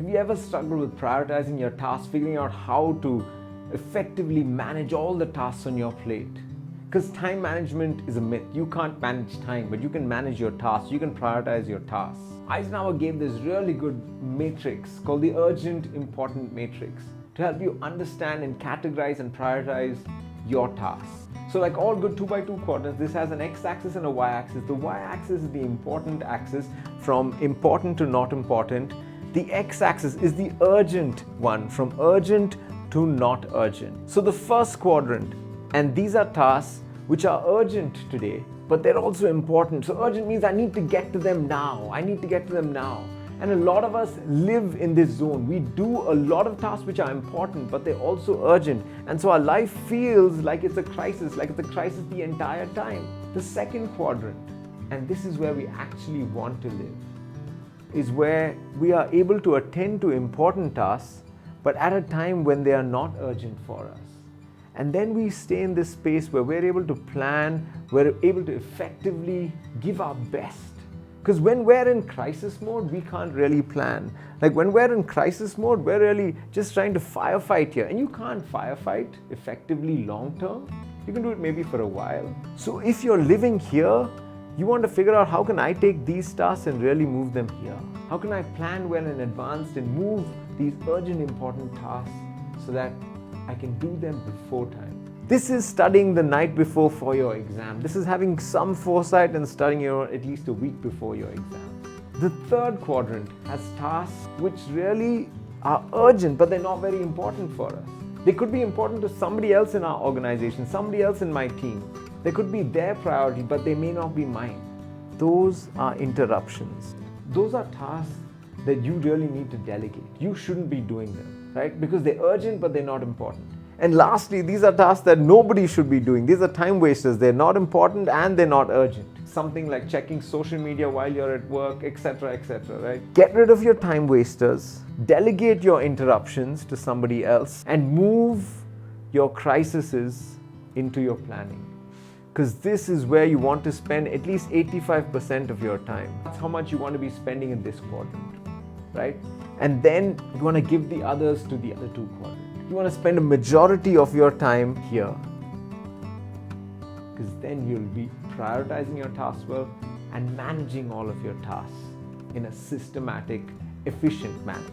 Have you ever struggled with prioritizing your tasks, figuring out how to effectively manage all the tasks on your plate? Because time management is a myth. You can't manage time, but you can manage your tasks. You can prioritize your tasks. Eisenhower gave this really good matrix called the urgent important matrix to help you understand and categorize and prioritize your tasks. So like all good 2x2 quadrants, this has an x-axis and a y-axis. The y-axis is the important axis, from important to not important. The x-axis is the urgent one, from urgent to not urgent. So the first quadrant, and these are tasks which are urgent today, but they're also important. So urgent means I need to get to them now. I need to get to them now. And a lot of us live in this zone. We do a lot of tasks which are important, but they're also urgent. And so our life feels like it's a crisis, the entire time. The second quadrant, and this is where we actually want to live, is where we are able to attend to important tasks, but at a time when they are not urgent for us. And then we stay in this space where we're able to plan, we're able to effectively give our best. Because when we're in crisis mode, we can't really plan. Like when we're in crisis mode, we're really just trying to firefight here. And you can't firefight effectively long term. You can do it maybe for a while. So if you're living here, you want to figure out how can I take these tasks and really move them here? How can I plan well in advance and move these urgent important tasks so that I can do them before time? This is studying the night before for your exam. This is having some foresight and studying at least a week before your exam. The third quadrant has tasks which really are urgent, but they're not very important for us. They could be important to somebody else in our organization, somebody else in my team. They could be their priority, but they may not be mine. Those are interruptions. Those are tasks that you really need to delegate. You shouldn't be doing them, right? Because they're urgent, but they're not important. And lastly, these are tasks that nobody should be doing. These are time wasters. They're not important and they're not urgent. Something like checking social media while you're at work, etc., right? Get rid of your time wasters, delegate your interruptions to somebody else, and move your crises into your planning. Because this is where you want to spend at least 85% of your time. That's how much you want to be spending in this quadrant, right? And then you want to give the others to the other two quadrants. You want to spend a majority of your time here, because then you'll be prioritizing your tasks well and managing all of your tasks in a systematic, efficient manner.